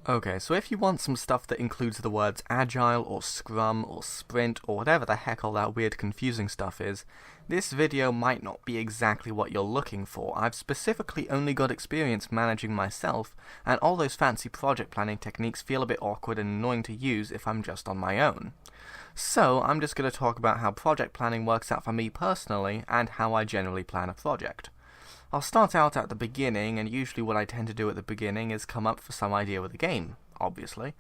Okay, so if you want some stuff that includes the words agile or scrum or sprint or whatever the heck all that weird confusing stuff is, this video might not be exactly what you're looking for. I've specifically only got experience managing myself, and all those fancy project planning techniques feel a bit awkward and annoying to use if I'm just on my own. So I'm just going to talk about how project planning works out for me personally, and how I generally plan a project. I'll start out at the beginning, and usually what I tend to do at the beginning is come up with some idea with the game, obviously.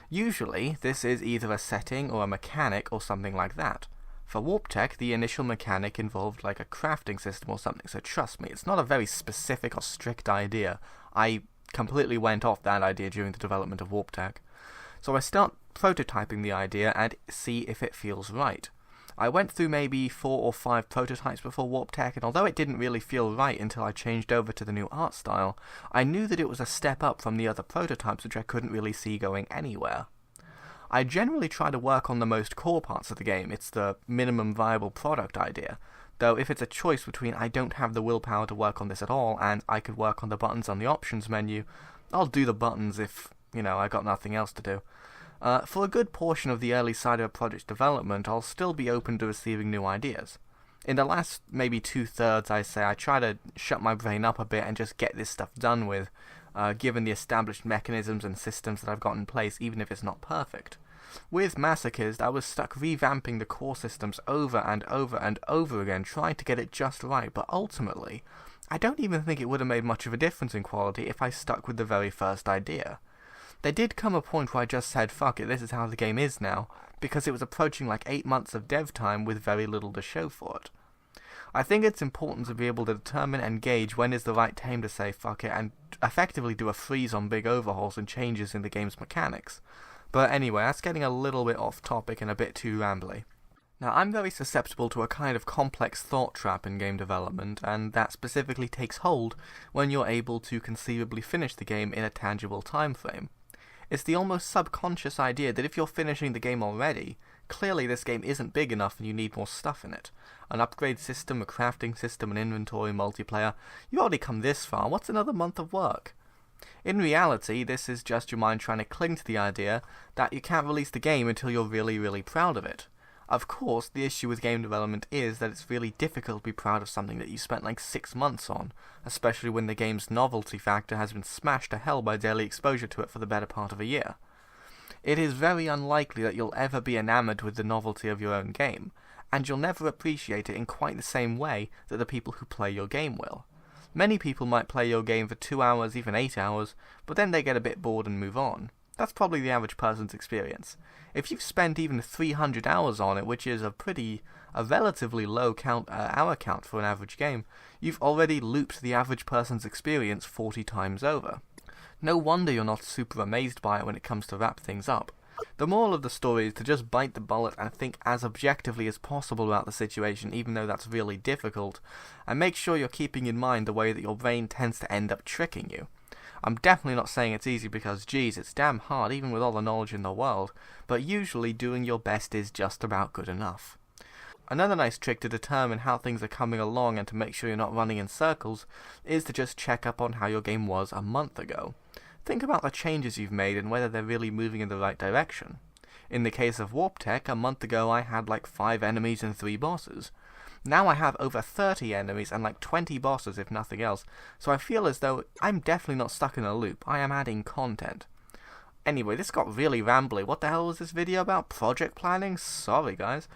Usually, this is either a setting or a mechanic or something like that. For Warp Tech, the initial mechanic involved like a crafting system or something, so trust me, it's not a very specific or strict idea. I completely went off that idea during the development of Warp Tech. So I start prototyping the idea and see if it feels right. I went through maybe 4 or 5 prototypes before Warp Tech, and although it didn't really feel right until I changed over to the new art style, I knew that it was a step up from the other prototypes which I couldn't really see going anywhere. I generally try to work on the most core parts of the game. It's the minimum viable product idea, though if it's a choice between I don't have the willpower to work on this at all and I could work on the buttons on the options menu, I'll do the buttons if, I got nothing else to do. For a good portion of the early side of a project's development, I'll still be open to receiving new ideas. In the last maybe 2/3, I say I try to shut my brain up a bit and just get this stuff done with, given the established mechanisms and systems that I've got in place, even if it's not perfect. With Masochist, I was stuck revamping the core systems over and over and over again, trying to get it just right, but ultimately, I don't even think it would have made much of a difference in quality if I stuck with the very first idea. There did come a point where I just said, fuck it, this is how the game is now, because it was approaching like 8 months of dev time with very little to show for it. I think it's important to be able to determine and gauge when is the right time to say fuck it and effectively do a freeze on big overhauls and changes in the game's mechanics. But anyway, that's getting a little bit off topic and a bit too rambly. Now, I'm very susceptible to a kind of complex thought trap in game development, and that specifically takes hold when you're able to conceivably finish the game in a tangible time frame. It's the almost subconscious idea that if you're finishing the game already, clearly this game isn't big enough and you need more stuff in it. An upgrade system, a crafting system, an inventory, multiplayer. You've already come this far, what's another month of work? In reality, this is just your mind trying to cling to the idea that you can't release the game until you're really, really proud of it. Of course, the issue with game development is that it's really difficult to be proud of something that you spent like 6 months on, especially when the game's novelty factor has been smashed to hell by daily exposure to it for the better part of a year. It is very unlikely that you'll ever be enamored with the novelty of your own game, and you'll never appreciate it in quite the same way that the people who play your game will. Many people might play your game for 2 hours, even 8 hours, but then they get a bit bored and move on. That's probably the average person's experience. If you've spent even 300 hours on it, which is a relatively low hour count for an average game, you've already looped the average person's experience 40 times over. No wonder you're not super amazed by it when it comes to wrap things up. The moral of the story is to just bite the bullet and think as objectively as possible about the situation, even though that's really difficult, and make sure you're keeping in mind the way that your brain tends to end up tricking you. I'm definitely not saying it's easy because, geez, it's damn hard even with all the knowledge in the world, but usually doing your best is just about good enough. Another nice trick to determine how things are coming along and to make sure you're not running in circles is to just check up on how your game was a month ago. Think about the changes you've made and whether they're really moving in the right direction. In the case of Warp Tech, a month ago I had like 5 enemies and 3 bosses. Now I have over 30 enemies and like 20 bosses if nothing else, so I feel as though I'm definitely not stuck in a loop. I am adding content. Anyway, this got really rambly. What the hell was this video about? Project planning? Sorry guys.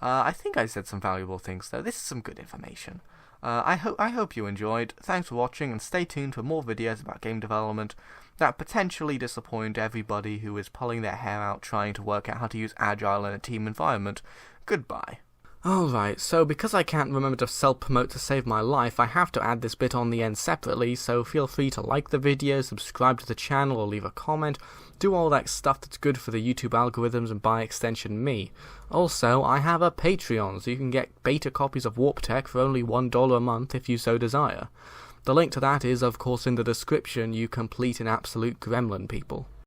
I think I said some valuable things though. This is some good information. I hope you enjoyed. Thanks for watching and stay tuned for more videos about game development that potentially disappoint everybody who is pulling their hair out trying to work out how to use Agile in a team environment. Goodbye. Alright, so because I can't remember to self-promote to save my life, I have to add this bit on the end separately, so feel free to like the video, subscribe to the channel, or leave a comment. Do all that stuff that's good for the YouTube algorithms and by extension me. Also, I have a Patreon, so you can get beta copies of Warp Tech for only $1 a month if you so desire. The link to that is, of course, in the description, you complete and absolute gremlin people.